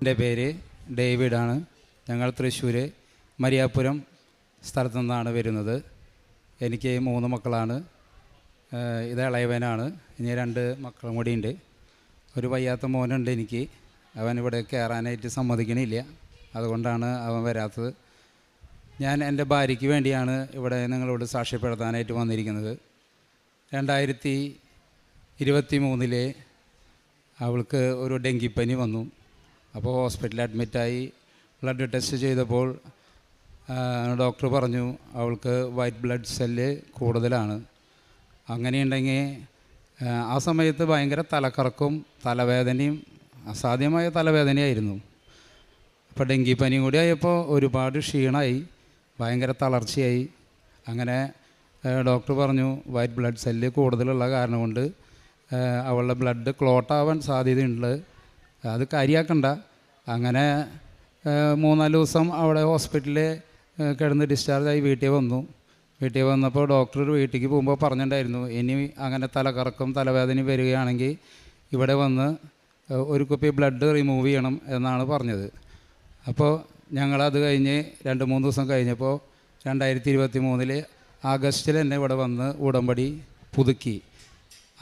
എൻ്റെ പേര് ഡേവിഡാണ്. ഞങ്ങൾ തൃശ്ശൂർ മരിയാപ്പുരം സ്ഥലത്തു നിന്നാണ് വരുന്നത്. എനിക്ക് 3 മക്കളാണ്. ഇത് ഇളയവനാണ്. ഇനി 2 മക്കളും കൂടിയുണ്ട്. ഒരു വയ്യാത്ത മോനുണ്ട് എനിക്ക്. അവൻ ഇവിടെ കയറാനായിട്ട് സമ്മതിക്കണില്ല. അതുകൊണ്ടാണ് അവൻ വരാത്തത്. ഞാൻ എൻ്റെ ഭാര്യയ്ക്ക് വേണ്ടിയാണ് ഇവിടെ നിങ്ങളോട് സാക്ഷ്യപ്പെടുത്താനായിട്ട് വന്നിരിക്കുന്നത്. 2023 അവൾക്ക് ഒരു ഡെങ്കിപ്പനി വന്നു. അപ്പോൾ ഹോസ്പിറ്റലിൽ അഡ്മിറ്റായി ബ്ലഡ് ടെസ്റ്റ് ചെയ്തപ്പോൾ ഡോക്ടർ പറഞ്ഞു അവൾക്ക് വൈറ്റ് ബ്ലഡ് സെല്ല് കൂടുതലാണ്. അങ്ങനെയുണ്ടെങ്കിൽ ആ സമയത്ത് ഭയങ്കര തലക്കറക്കും തലവേദനയും അസാധ്യമായ തലവേദനയായിരുന്നു. അപ്പോൾ ഡെങ്കിപ്പനിയും കൂടി ആയപ്പോൾ ഒരുപാട് ക്ഷീണമായി, ഭയങ്കര തളർച്ചയായി. അങ്ങനെ ഡോക്ടർ പറഞ്ഞു വൈറ്റ് ബ്ലഡ് സെല്ല് കൂടുതലുള്ള കാരണം കൊണ്ട് അവളുടെ ബ്ലഡ് ക്ലോട്ടാവാൻ സാധ്യതയുണ്ട്, അത് കാര്യമാക്കണ്ട. അങ്ങനെ 3-4 ദിവസം അവിടെ ഹോസ്പിറ്റലിൽ കിടന്ന് ഡിസ്ചാർജായി വീട്ടിൽ വന്നു. വീട്ടിൽ വന്നപ്പോൾ ഡോക്ടർ വീട്ടിലേക്ക് പോകുമ്പോൾ പറഞ്ഞിട്ടുണ്ടായിരുന്നു, ഇനി അങ്ങനെ തലകറക്കം തലവേദന വരികയാണെങ്കിൽ ഇവിടെ വന്ന് ഒരു കുപ്പി ബ്ലഡ് റിമൂവ് ചെയ്യണം എന്നാണ് പറഞ്ഞത്. അപ്പോൾ ഞങ്ങളത് കഴിഞ്ഞ് 2-3 ദിവസം കഴിഞ്ഞപ്പോൾ 2023 ആഗസ്റ്റിൽ തന്നെ ഇവിടെ വന്ന് ഉടമ്പടി പുതുക്കി.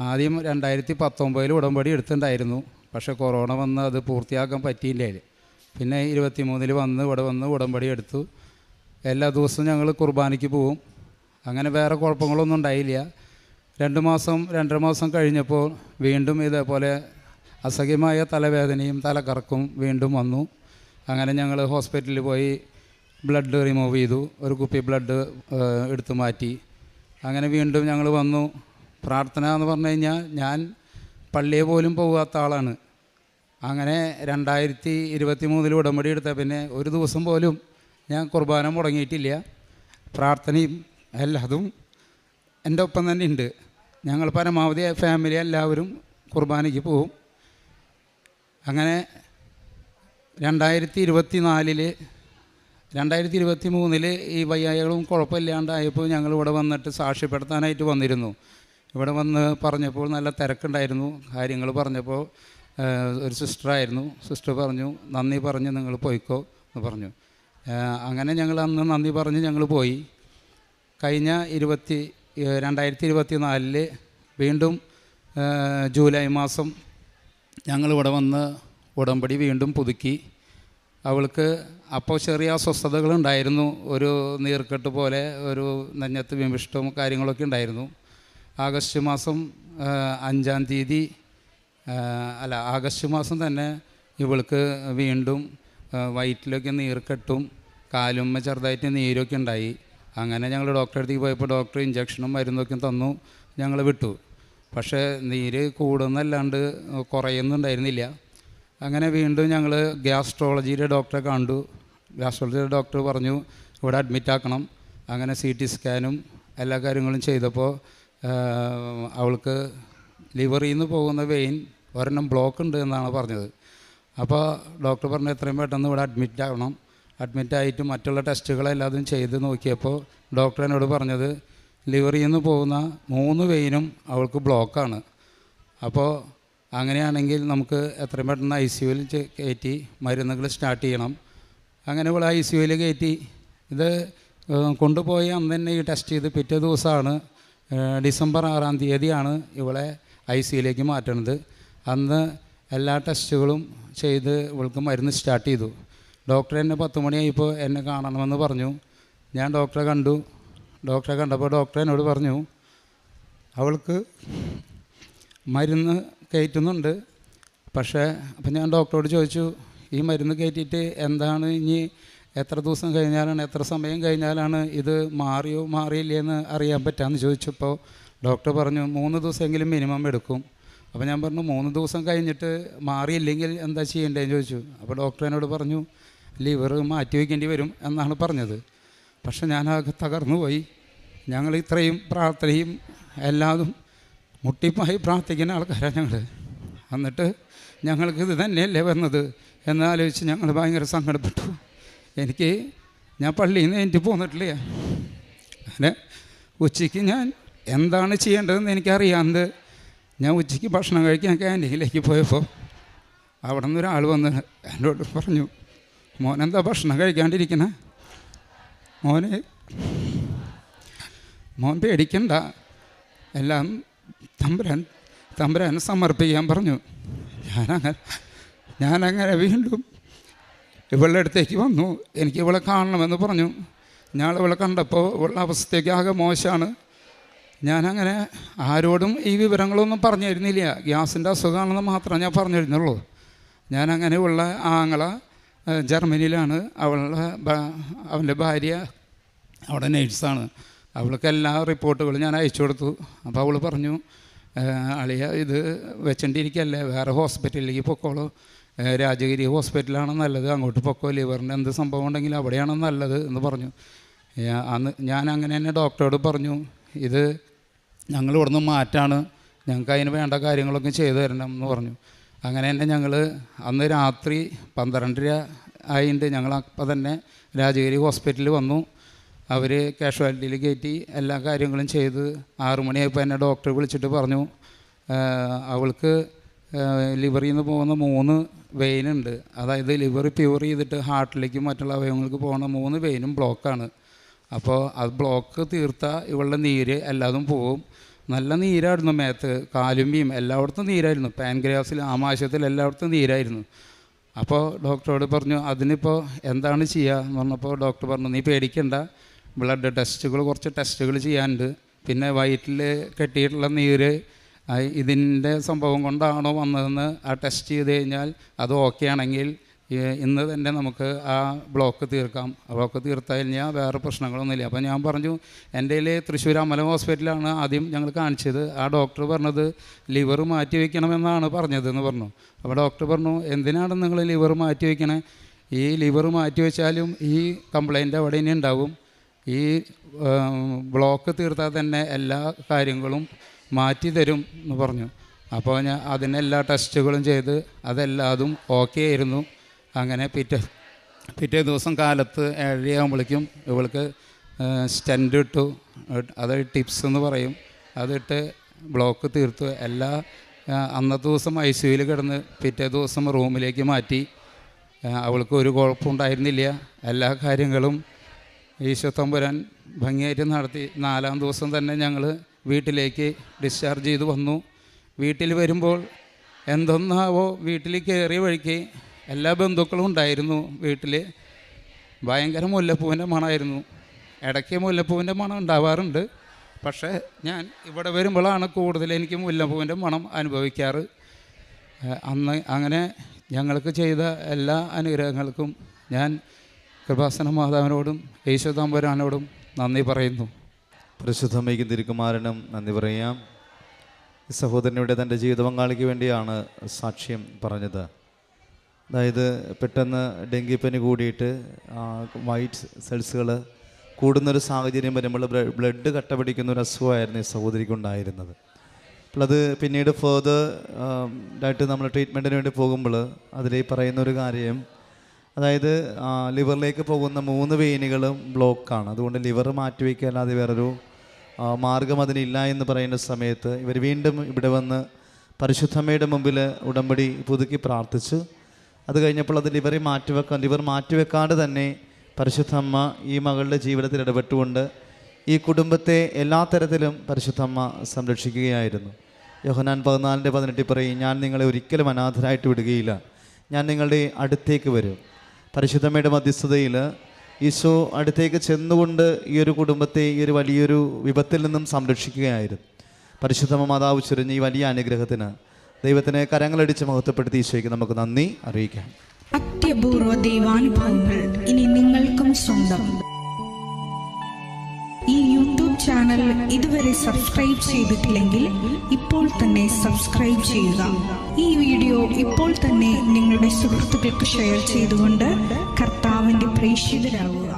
ആദ്യം 2019 ഉടമ്പടി എടുത്തിട്ടുണ്ടായിരുന്നു. പക്ഷേ കൊറോണ വന്ന് അത് പൂർത്തിയാക്കാൻ പറ്റിയില്ല. പിന്നെ 23 വന്ന് ഇവിടെ വന്ന് ഉടമ്പടി എടുത്തു. എല്ലാ ദിവസവും ഞങ്ങൾ കുർബാനയ്ക്ക് പോവും. അങ്ങനെ വേറെ കുഴപ്പങ്ങളൊന്നും ഉണ്ടായില്ല. 2-2.5 മാസം കഴിഞ്ഞപ്പോൾ വീണ്ടും ഇതേപോലെ അസഹ്യമായ തലവേദനയും തലകറക്കും വീണ്ടും വന്നു. അങ്ങനെ ഞങ്ങൾ ഹോസ്പിറ്റലിൽ പോയി ബ്ലഡ് റിമൂവ് ചെയ്തു. ഒരു കുപ്പി ബ്ലഡ് എടുത്തു മാറ്റി. അങ്ങനെ വീണ്ടും ഞങ്ങൾ വന്നു. പ്രാർത്ഥന എന്ന് പറഞ്ഞു കഴിഞ്ഞാൽ ഞാൻ പള്ളിയെ പോലും പോകാത്ത ആളാണ്. അങ്ങനെ 2023 ഉടമ്പടി എടുത്ത പിന്നെ ഒരു ദിവസം പോലും ഞാൻ കുർബാന മുടങ്ങിയിട്ടില്ല. പ്രാർത്ഥനയും എല്ലാതും എൻ്റെ ഒപ്പം തന്നെ ഉണ്ട്. ഞങ്ങൾ പരമാവധി ഫാമിലി എല്ലാവരും കുർബാനയ്ക്ക് പോവും. അങ്ങനെ 2023 ഈ വയ്യായ്കളും കുഴപ്പമില്ലാണ്ടായപ്പോൾ ഞങ്ങളിവിടെ വന്നിട്ട് സാക്ഷ്യപ്പെടുത്താനായിട്ട് വന്നിരുന്നു. ഇവിടെ വന്ന് പറഞ്ഞപ്പോൾ നല്ല തിരക്കുണ്ടായിരുന്നു. കാര്യങ്ങൾ പറഞ്ഞപ്പോൾ ഒരു സിസ്റ്ററായിരുന്നു. സിസ്റ്റർ പറഞ്ഞു നന്ദി പറഞ്ഞ് നിങ്ങൾ പോയിക്കോ എന്ന് പറഞ്ഞു. അങ്ങനെ ഞങ്ങൾ അന്ന് നന്ദി പറഞ്ഞ് ഞങ്ങൾ പോയി. കഴിഞ്ഞ 2024 വീണ്ടും ജൂലൈ മാസം ഞങ്ങളിവിടെ വന്ന് ഉടമ്പടി വീണ്ടും പുതുക്കി. അവൾക്ക് അപ്പോൾ ചെറിയ അസ്വസ്ഥതകളുണ്ടായിരുന്നു. ഒരു നീർക്കെട്ട് പോലെ ഒരു നെഞ്ഞത്ത് വിമിഷ്ടവും കാര്യങ്ങളൊക്കെ ഉണ്ടായിരുന്നു. ആഗസ്റ്റ് മാസം 5-ാം തീയതി ആഗസ്റ്റ് മാസം തന്നെ ഇവൾക്ക് വീണ്ടും വയറ്റിലൊക്കെ നീർക്കെട്ടും കാലുമ്മ ചെറുതായിട്ട് നീരൊക്കെ ഉണ്ടായി. അങ്ങനെ ഞങ്ങൾ ഡോക്ടറെ അടുത്തേക്ക് പോയപ്പോൾ ഡോക്ടർ ഇഞ്ചക്ഷനും മരുന്നൊക്കെ തന്നു. ഞങ്ങൾ വിട്ടു. പക്ഷേ നീര് കൂടുന്നല്ലാണ്ട് കുറയുന്നുണ്ടായിരുന്നില്ല. അങ്ങനെ വീണ്ടും ഞങ്ങൾ ഗ്യാസ്ട്രോളജിയുടെ ഡോക്ടറെ കണ്ടു. ഗ്യാസ്ട്രോളജിയുടെ ഡോക്ടർ പറഞ്ഞു ഇവിടെ അഡ്മിറ്റാക്കണം. അങ്ങനെ CT സ്കാനും എല്ലാ കാര്യങ്ങളും ചെയ്തപ്പോൾ അവൾക്ക് ലിവറിൽ നിന്ന് പോകുന്ന വെയിൻ ഒരെണ്ണം ബ്ലോക്ക് ഉണ്ട് എന്നാണ് പറഞ്ഞത്. അപ്പോൾ ഡോക്ടർ പറഞ്ഞു എത്രയും പെട്ടെന്ന് ഇവിടെ അഡ്മിറ്റാകണം. അഡ്മിറ്റായിട്ട് മറ്റുള്ള ടെസ്റ്റുകളെല്ലാതും ചെയ്ത് നോക്കിയപ്പോൾ ഡോക്ടർ എന്നോട് പറഞ്ഞത് ലിവറിൽ നിന്ന് പോകുന്ന 3 വെയിനും അവൾക്ക് ബ്ലോക്കാണ്. അപ്പോൾ അങ്ങനെയാണെങ്കിൽ നമുക്ക് എത്രയും പെട്ടെന്ന് ICUവിൽ കയറ്റി മരുന്നുകൾ സ്റ്റാർട്ട് ചെയ്യണം. അങ്ങനെ ഇവിടെ ICUവിൽ കയറ്റി. ഇത് കൊണ്ടുപോയി അന്ന് തന്നെ ഈ ടെസ്റ്റ് ചെയ്ത് പിറ്റേ ദിവസമാണ് ഡിസംബർ 6-ാം തീയതിയാണ് ഇവളെ ICUവിലേക്ക് മാറ്റുന്നത്. അന്ന് എല്ലാ ടെസ്റ്റുകളും ചെയ്ത് ഇവൾക്ക് മരുന്ന് സ്റ്റാർട്ട് ചെയ്തു. ഡോക്ടർ എന്നെ 10 മണിയായപ്പോൾ എന്നെ കാണണമെന്ന് പറഞ്ഞു. ഞാൻ ഡോക്ടറെ കണ്ടു. ഡോക്ടറെ കണ്ടപ്പോൾ ഡോക്ടർ എന്നോട് പറഞ്ഞു അവൾക്ക് മരുന്ന് കയറ്റുന്നുണ്ട്. പക്ഷേ അപ്പം ഞാൻ ഡോക്ടറോട് ചോദിച്ചു ഈ മരുന്ന് കയറ്റിയിട്ട് എന്താണ് ഇനി എത്ര ദിവസം കഴിഞ്ഞാലാണ് എത്ര സമയം കഴിഞ്ഞാലാണ് ഇത് മാറിയോ മാറിയില്ലേന്ന് അറിയാൻ പറ്റാമെന്ന് ചോദിച്ചപ്പോൾ ഡോക്ടർ പറഞ്ഞു 3 ദിവസമെങ്കിലും മിനിമം എടുക്കും. അപ്പോൾ ഞാൻ പറഞ്ഞു 3 ദിവസം കഴിഞ്ഞിട്ട് മാറിയില്ലെങ്കിൽ എന്താ ചെയ്യേണ്ടതെന്ന് ചോദിച്ചു. അപ്പോൾ ഡോക്ടർ എന്നോട് പറഞ്ഞു ലിവർ മാറ്റി വയ്ക്കേണ്ടി വരും എന്നാണ് പറഞ്ഞത്. പക്ഷെ ഞാനാകെ തകർന്നു പോയി. ഞങ്ങൾ ഇത്രയും പ്രാർത്ഥനയും എല്ലാതും മുട്ടിപ്പായി പ്രാർത്ഥിക്കുന്ന ആൾക്കാരാണ് ഞങ്ങൾ. എന്നിട്ട് ഞങ്ങൾക്ക് ഇത് തന്നെയല്ലേ വന്നത് എന്നാലോചിച്ച് ഞങ്ങൾ ഭയങ്കര സങ്കടപ്പെട്ടു. ഞാൻ പള്ളിയിൽ നിന്ന് എനിക്ക് പോന്നിട്ടില്ല. അങ്ങനെ ഉച്ചയ്ക്ക് ഞാൻ എന്താണ് ചെയ്യേണ്ടതെന്ന് എനിക്കറിയാണ്ട് ഞാൻ ഉച്ചയ്ക്ക് ഭക്ഷണം കഴിക്കാൻ ക്യാൻറ്റീനിലേക്ക് പോയപ്പോൾ അവിടെ നിന്ന് ഒരാൾ വന്ന് എന്നോട് പറഞ്ഞു, മോനെന്താ ഭക്ഷണം കഴിക്കാണ്ടിരിക്കണേ? മോൻ പേടിക്കണ്ട, എല്ലാം തമ്പുരാൻ സമർപ്പിക്കാൻ പറഞ്ഞു. ഞാനങ്ങനെ വീണ്ടും ഇവളുടെ അടുത്തേക്ക് വന്നു. എനിക്ക് ഇവളെ കാണണമെന്ന് പറഞ്ഞു. ഞാൻ ഇവളെ കണ്ടപ്പോൾ ഇവളുടെ അവസ്ഥയ്ക്ക് ആകെ മോശമാണ്. ഞാനങ്ങനെ ആരോടും ഈ വിവരങ്ങളൊന്നും പറഞ്ഞു തരുന്നില്ല. ഗ്യാസിൻ്റെ അസുഖമാണെന്ന് മാത്രമേ ഞാൻ പറഞ്ഞു തരുന്നുള്ളൂ. ഞാനങ്ങനെ ഉള്ള ആങ്ങള ജർമ്മനിയിലാണ്. അവൻ്റെ ഭാര്യ അവിടെ നേഴ്സാണ്. അവൾക്ക് എല്ലാ റിപ്പോർട്ടുകളും ഞാൻ അയച്ചു കൊടുത്തു. അപ്പോൾ അവൾ പറഞ്ഞു, അളിയ ഇത് വെച്ചോണ്ടിരിക്കല്ലേ, വേറെ ഹോസ്പിറ്റലിലേക്ക് പൊക്കോളൂ, രാജഗിരി ഹോസ്പിറ്റലാണ് നല്ലത്, അങ്ങോട്ട് പൊക്കോ, ലിവറിൻ്റെ എന്ത് സംഭവം ഉണ്ടെങ്കിലും അവിടെയാണ് നല്ലത് എന്ന് പറഞ്ഞു. അന്ന് ഞാൻ അങ്ങനെ തന്നെ ഡോക്ടറോട് പറഞ്ഞു, ഇത് ഞങ്ങൾ ഇവിടുന്ന് മാറ്റാണ്, ഞങ്ങൾക്ക് അതിന് വേണ്ട കാര്യങ്ങളൊക്കെ ചെയ്തു തരണം എന്ന് പറഞ്ഞു. അങ്ങനെ തന്നെ ഞങ്ങൾ അന്ന് രാത്രി 12:30 ആയിട്ട് ഞങ്ങൾ അപ്പം തന്നെ രാജഗിരി ഹോസ്പിറ്റലിൽ വന്നു. അവർ കാഷ്വാലിറ്റിയിൽ കയറ്റി എല്ലാ കാര്യങ്ങളും ചെയ്ത് 6 മണിയായപ്പോൾ എന്നെ ഡോക്ടർ വിളിച്ചിട്ട് പറഞ്ഞു, അവൾക്ക് ലിവറിൽ നിന്ന് പോകുന്ന 3 വെയിനുണ്ട്. അതായത് ലിവർ പ്യൂർ ചെയ്തിട്ട് ഹാർട്ടിലേക്കും മറ്റുള്ള അവയവങ്ങൾക്ക് പോകുന്ന 3 വെയിനും ബ്ലോക്കാണ്. അപ്പോൾ അത് ബ്ലോക്ക് തീർത്താൽ ഇവളുടെ നീര് എല്ലാതും പോവും. നല്ല നീരായിരുന്നു, മേത്ത് കാലുമ്പിയും എല്ലായിടത്തും നീരായിരുന്നു, പാൻക്രിയാസിൽ ആമാശയത്തിൽ എല്ലായിടത്തും നീരായിരുന്നു. അപ്പോൾ ഡോക്ടറോട് പറഞ്ഞു, അതിനിപ്പോൾ എന്താണ് ചെയ്യുക എന്ന് പറഞ്ഞപ്പോൾ ഡോക്ടർ പറഞ്ഞു, നീ പേടിക്കണ്ട, ബ്ലഡ് ടെസ്റ്റുകൾ കുറച്ച് ടെസ്റ്റുകൾ ചെയ്യാനുണ്ട്. പിന്നെ വയറ്റിൽ കെട്ടിയിട്ടുള്ള നീര് ഇതിൻ്റെ സംഭവം കൊണ്ടാണോ വന്നതെന്ന് ആ ടെസ്റ്റ് ചെയ്ത് കഴിഞ്ഞാൽ അത് ഓക്കെ ആണെങ്കിൽ ഇന്ന് തന്നെ നമുക്ക് ആ ബ്ലോക്ക് തീർക്കാം. ബ്ലോക്ക് തീർത്ത് കഴിഞ്ഞാൽ വേറെ പ്രശ്നങ്ങളൊന്നുമില്ല. അപ്പോൾ ഞാൻ പറഞ്ഞു, എൻ്റെ തൃശ്ശൂർ അമല ഹോസ്പിറ്റലാണ് ആദ്യം ഞങ്ങൾ കാണിച്ചത്. ആ ഡോക്ടർ പറഞ്ഞത് ലിവർ മാറ്റി വയ്ക്കണമെന്നാണ് പറഞ്ഞതെന്ന് പറഞ്ഞു. അപ്പോൾ ഡോക്ടർ പറഞ്ഞു, എന്തിനാണ് നിങ്ങൾ ലിവർ മാറ്റി വയ്ക്കണേ? ഈ ലിവർ മാറ്റി വെച്ചാലും ഈ കംപ്ലൈൻറ്റ് അവിടെ ഇനി ഉണ്ടാവും. ഈ ബ്ലോക്ക് തീർത്താൽ തന്നെ എല്ലാ കാര്യങ്ങളും മാറ്റി തരും എന്ന് പറഞ്ഞു. അപ്പോൾ ഞാൻ അതിനെല്ലാ ടെസ്റ്റുകളും ചെയ്ത് അതെല്ലാതും ഓക്കെ ആയിരുന്നു. അങ്ങനെ പിറ്റേ ദിവസം കാലത്ത് 7:30 ആകുമ്പോഴേക്കും ഇവൾക്ക് സ്റ്റെൻറ്റ് ഇട്ടു. അത് ടിപ്സ് എന്ന് പറയും. അതിട്ട് ബ്ലോക്ക് തീർത്തു. അന്നത്തെ ദിവസം ICUവിൽ കിടന്ന് പിറ്റേ ദിവസം റൂമിലേക്ക് മാറ്റി. അവൾക്ക് ഒരു കുഴപ്പമുണ്ടായിരുന്നില്ല. എല്ലാ കാര്യങ്ങളും ഈശോ തമ്പുരാൻ ഭംഗിയായിട്ട് നടത്തി. 4-ാം ദിവസം തന്നെ ഞങ്ങൾ വീട്ടിലേക്ക് ഡിസ്ചാർജ് ചെയ്ത് വന്നു. വീട്ടിൽ വരുമ്പോൾ എന്തൊന്നാവോ വീട്ടിൽ കയറിയ വഴിക്ക് എല്ലാ ബന്ധുക്കളും ഉണ്ടായിരുന്നു. വീട്ടിൽ ഭയങ്കര മുല്ലപ്പൂവിൻ്റെ മണമായിരുന്നു. ഇടയ്ക്ക് മുല്ലപ്പൂവിൻ്റെ മണം ഉണ്ടാവാറുണ്ട്. പക്ഷേ ഞാൻ ഇവിടെ വരുമ്പോഴാണ് കൂടുതൽ എനിക്ക് മുല്ലപ്പൂവിൻ്റെ മണം അനുഭവിക്കാറ്. അന്ന് അങ്ങനെ ഞങ്ങൾക്ക് ചെയ്ത എല്ലാ അനുഗ്രഹങ്ങൾക്കും ഞാൻ കൃപാസന മാതാവിനോടും യേശു തമ്പുരാനോടും നന്ദി പറയുന്നു. പരിശുദ്ധമ്മയ്ക്കും തിരുക്കുമാരനും നന്ദി പറയാം. ഈ സഹോദരനിവിടെ തൻ്റെ ജീവിത പങ്കാളിക്ക് വേണ്ടിയാണ് സാക്ഷ്യം പറഞ്ഞത്. അതായത് പെട്ടെന്ന് ഡെങ്കിപ്പനി കൂടിയിട്ട് വൈറ്റ് സെൽസുകൾ കൂടുന്നൊരു സാഹചര്യം വരുമ്പോൾ ബ്ലഡ് കട്ട പിടിക്കുന്ന ഒരു അസുഖമായിരുന്നു ഈ സഹോദരിക്കുണ്ടായിരുന്നത്. അപ്പോൾ അത് പിന്നീട് ആയിട്ട് നമ്മൾ ട്രീറ്റ്മെൻറ്റിന് വേണ്ടി പോകുമ്പോൾ അതിൽ പറയുന്നൊരു കാര്യം, അതായത് ലിവറിലേക്ക് പോകുന്ന 3 വെയിനുകളും ബ്ലോക്കാണ്. അതുകൊണ്ട് ലിവർ മാറ്റിവെക്കുക അല്ലാതെ വേറൊരു മാർഗം അതിനില്ല എന്ന് പറയുന്ന സമയത്ത് ഇവർ വീണ്ടും ഇവിടെ വന്ന് പരിശുദ്ധമ്മയുടെ മുമ്പിൽ ഉടമ്പടി പുതുക്കി പ്രാർത്ഥിച്ചു. അത് കഴിഞ്ഞപ്പോൾ അത് ലിവർ മാറ്റിവെക്കാണ്ട് തന്നെ പരിശുദ്ധമ്മ ഈ മകളുടെ ജീവിതത്തിൽ ഇടപെട്ടുകൊണ്ട് ഈ കുടുംബത്തെ എല്ലാ തരത്തിലും പരിശുദ്ധമ്മ സംരക്ഷിക്കുകയായിരുന്നു. യോഹന്നാൻ 14:18 പറയും, ഞാൻ നിങ്ങളെ ഒരിക്കലും അനാഥരായിട്ട് വിടുകയില്ല, ഞാൻ നിങ്ങളുടെ അടുത്തേക്ക് വരും. പരിശുദ്ധമ്മയുടെ മധ്യസ്ഥതയിൽ ഈശോ അടുത്തേക്ക് ചെന്നുകൊണ്ട് ഈ ഒരു കുടുംബത്തെ ഈ ഒരു വലിയൊരു വിപത്തിൽ നിന്നും സംരക്ഷിക്കുകയായിരുന്നു. പരിശുദ്ധമ്മ മാതാവ് ചൊരിഞ്ഞ ഈ വലിയ അനുഗ്രഹത്തിന് ദൈവത്തിനെ കരങ്ങളടിച്ച് മഹത്വപ്പെടുത്തി ഈശോയ്ക്ക് നമുക്ക് നന്ദി അറിയിക്കാം. അത്യപൂർവ ദൈവാനുഭവങ്ങൾ ഇനി നിങ്ങൾക്കും സ്വന്തം. ഈ യൂട്യൂബ് ചാനൽ ഇതുവരെ സബ്സ്ക്രൈബ് ചെയ്തിട്ടില്ലെങ്കിൽ ഇപ്പോൾ തന്നെ സബ്സ്ക്രൈബ് ചെയ്യുക. ഈ വീഡിയോ ഇപ്പോൾ തന്നെ നിങ്ങളുടെ സുഹൃത്തുക്കൾക്ക് ഷെയർ ചെയ്തുകൊണ്ട് കർത്താവിൻ്റെ പ്രേക്ഷിതരാകുക.